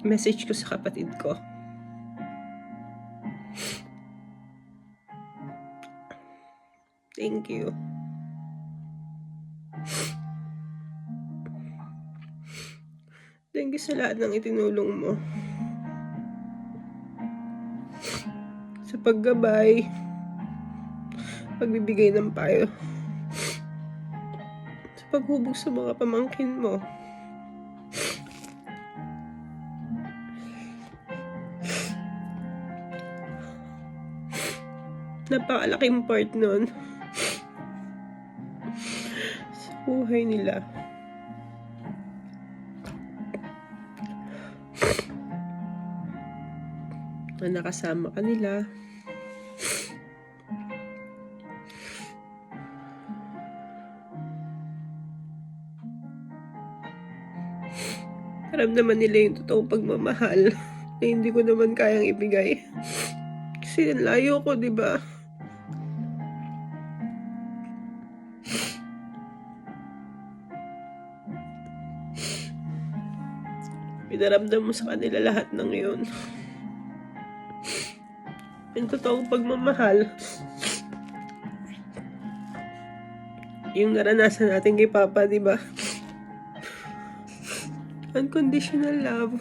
message ko sa kapatid ko. Thank you. Thank you sa lahat ng itinulong mo. Sa paggabay, pagbibigay ng payo, sa paghubog sa mga pamangkin mo. Napakalaking part nun sa buhay nila. Na nakasama ka nila. Naramdaman nila yung totoong pagmamahal na hindi ko naman kayang ibigay. Kasi layo ko, di ba? Pinaramdam mo sa kanila lahat ng yun. Yung totoong pagmamahal. Yung naranasan natin kay Papa, di ba? Unconditional love.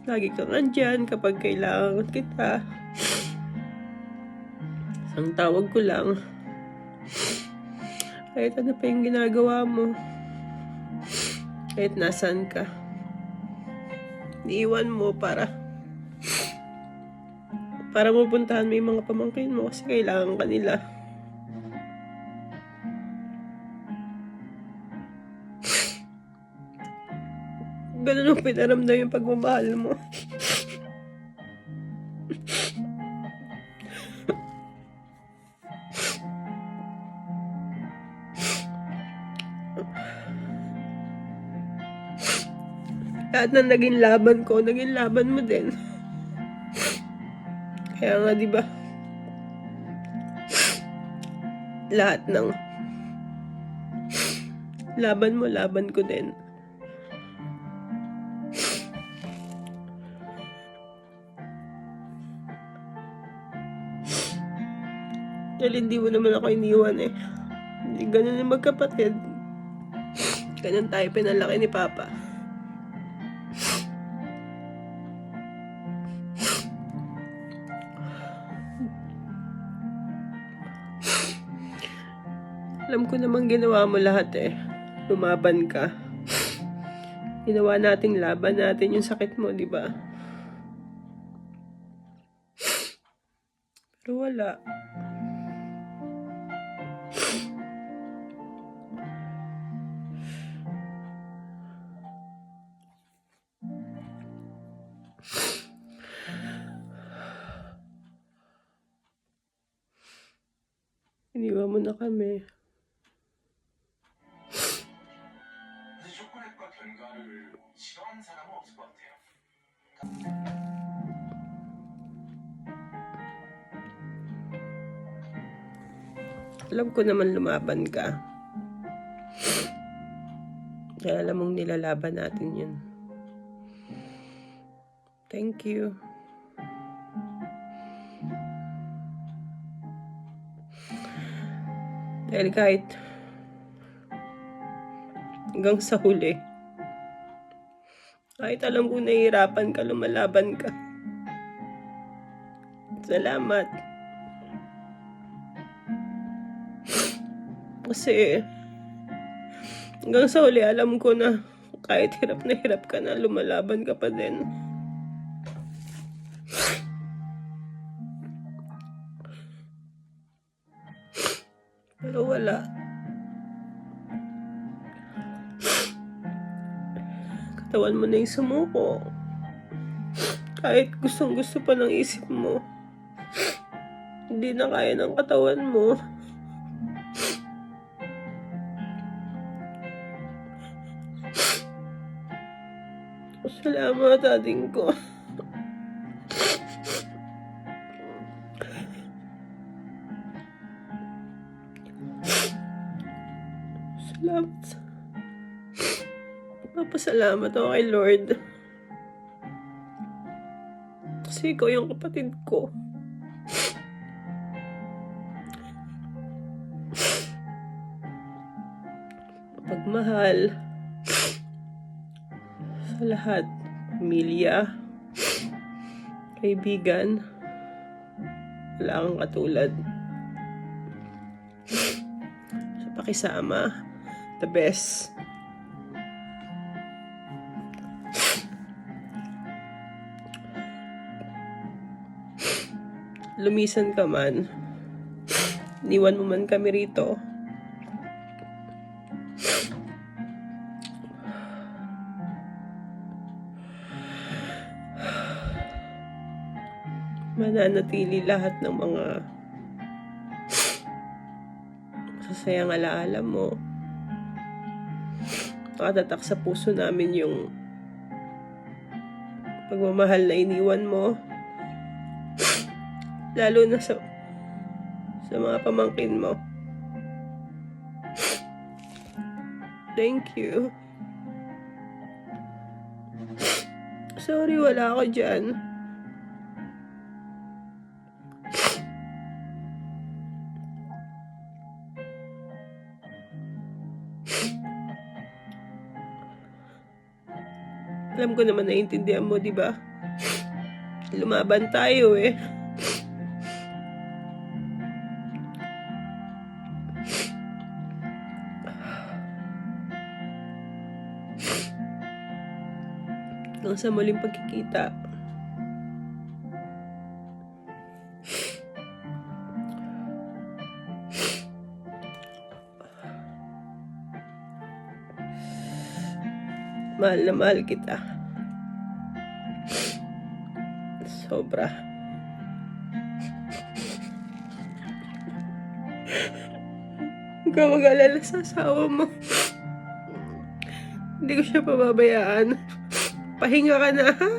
Lagi kang andyan kapag kailangan kita. Ang tawag ko lang, kahit ano pa yung ginagawa mo, kahit nasan ka, iiwan mo para mapuntahan mo yung mga pamangkin mo kasi kailangan ka nila. Ganun ang pinaramdam yung pagmamahal mo. Lahat na naging laban ko, naging laban mo din. Kaya nga, di ba? Lahat ng laban mo, laban ko din. Dahil hindi mo naman ako iniwan eh. Hindi ganun yung magkapatid. Ganun tayo pinalaki ni Papa. Alam ko namang ginawa mo lahat eh. Lumaban ka. Ginawa nating laban natin yung sakit mo, di ba? Pero wala. Iniwan mo na kami. Alam ko naman lumaban ka. Kaya alam mong nilalaban natin yun. Thank you. Dahil kahit hanggang sa huli, kahit alam ko nahihirapan ka, lumalaban ka. Salamat. Kasi hanggang sa huli, alam ko na kahit hirap na hirap ka na, lumalaban ka pa din. Pero wala. Katawan mo na yung sumuko. Kahit gustong gusto pa ng isip mo, hindi na kaya ng katawan mo. Salamat, ating ko. Papasalamat ako kay Lord. Kasi ikaw yung kapatid ko. Pagmahal sa lahat, pamilya, kaibigan, wala kang katulad. Sa pakisama, the best. Lumisan ka man, iniwan mo man kami rito, mananatili lahat ng mga masasayang alaala mo. Nakatatak sa puso namin yung pagmamahal na iniwan mo, lalo na sa mga pamangkin mo. Thank you. Sorry, wala ako dyan. Alam ko naman naiintindihan mo, di ba? Lumaban tayo eh. Hanggang sa muling pagkikita. Mahal na mahal kita. Sobra. Huwag ka mag-alala sa asawa mo. Hindi ko siya pababayaan. Pahinga ka na, ha?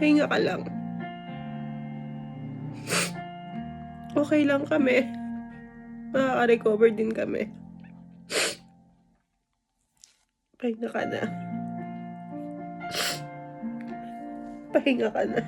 Pahinga ka lang. Okay lang kami. Makaka-recover din kami. Pahinga ka na. Pahinga ka na.